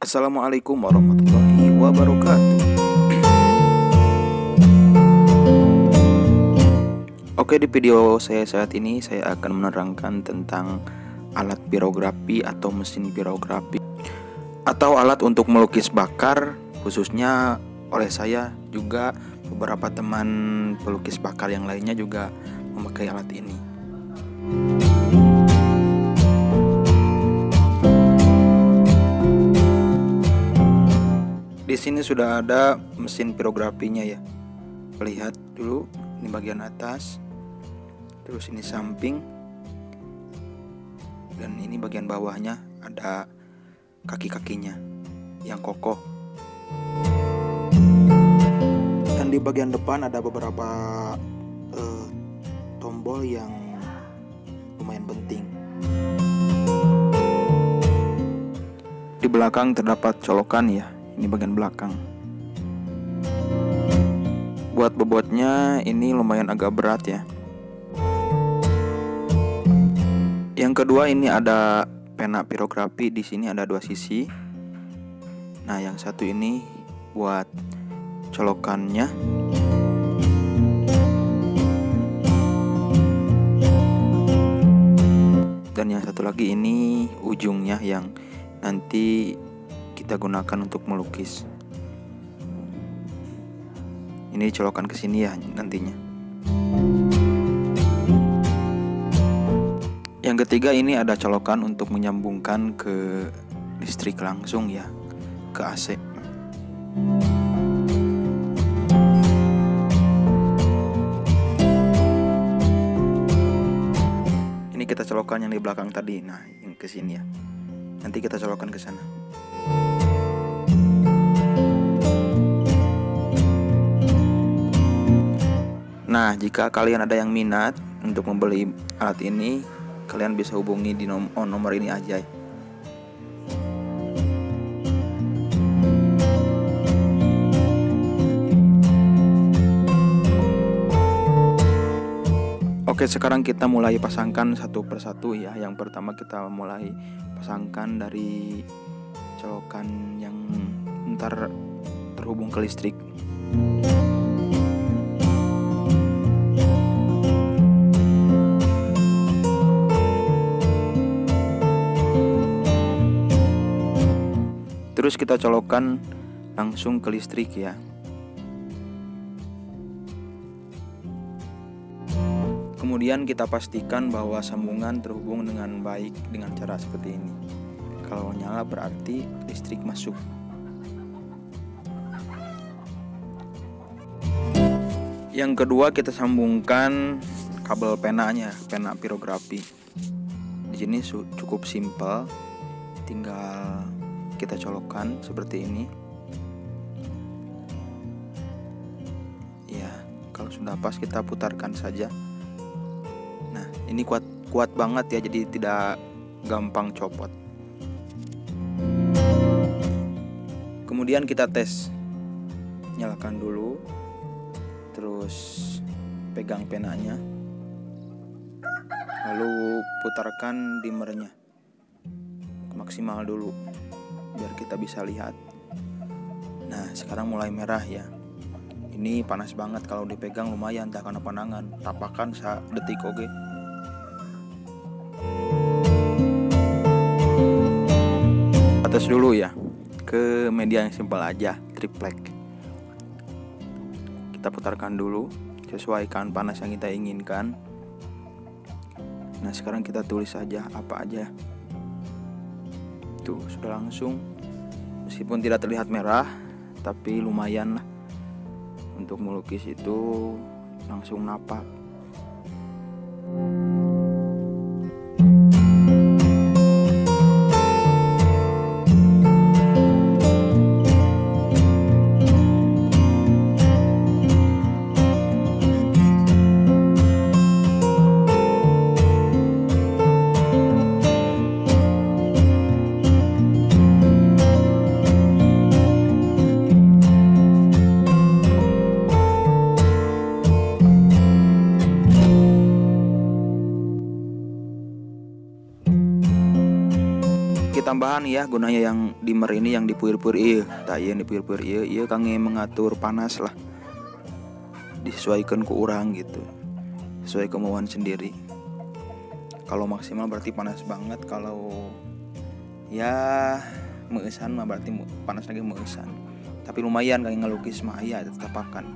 Assalamualaikum warahmatullahi wabarakatuh. Oke, di video saya saat ini saya akan menerangkan tentang alat pirografi atau mesin pirografi atau alat untuk melukis bakar, khususnya oleh saya juga beberapa teman pelukis bakar yang lainnya juga memakai alat ini. Di sini sudah ada mesin pirografinya ya. Lihat dulu, ini bagian atas, terus ini samping, dan ini bagian bawahnya ada kaki-kakinya yang kokoh. Dan di bagian depan ada beberapa tombol yang lumayan penting. Di belakang terdapat colokan ya. Ini bagian belakang. Buat bobotnya ini lumayan agak berat ya. Yang kedua, ini ada pena pirografi. Di sini ada dua sisi. Nah, yang satu ini buat colokannya. Dan yang satu lagi ini ujungnya yang nanti kita gunakan untuk melukis. Ini colokan ke sini ya nantinya. Yang ketiga, ini ada colokan untuk menyambungkan ke listrik langsung ya, ke AC. Ini kita colokan yang di belakang tadi. Nah, yang ke sini ya. Nanti kita colokan ke sana. Nah, jika kalian ada yang minat untuk membeli alat ini, kalian bisa hubungi di nomor ini aja. Oke, sekarang kita mulai pasangkan satu persatu ya. Yang pertama kita mulai pasangkan dari colokan yang ntar terhubung ke listrik. Terus kita colokan langsung ke listrik ya. Kemudian kita pastikan bahwa sambungan terhubung dengan baik dengan cara seperti ini. Kalau nyala berarti listrik masuk. Yang kedua, kita sambungkan kabel penanya, pena pirografi. Di sini cukup simpel, tinggal kita colokkan seperti ini. Ya, kalau sudah pas kita putarkan saja. Nah, ini kuat banget ya, jadi tidak gampang copot. Kemudian kita tes. Nyalakan dulu. Terus pegang penanya. Lalu putarkan dimmernya maksimal dulu biar kita bisa lihat. Nah, sekarang mulai merah ya. Ini panas banget, kalau dipegang lumayan tak kena panangan. Tapakan detik oke. Atas dulu ya. Ke media yang simpel aja, triplek. Kita putarkan dulu, sesuaikan panas yang kita inginkan. Nah, sekarang kita tulis saja apa aja. Tuh, sudah langsung. Meskipun tidak terlihat merah, tapi lumayan lah. Untuk melukis itu langsung napak. sedikit tambahan ya, gunanya yang dimmer ini yang dipuir-puir ieu, tah ieu dipuir-puir ieu kangge mengatur panas lah. Disesuaikan ke orang gitu. Sesuai kemauan sendiri. Kalau maksimal berarti panas banget, kalau ya meusan mah berarti panas lagi meusan. Tapi lumayan kayak ngelukis mah ya tetap akan.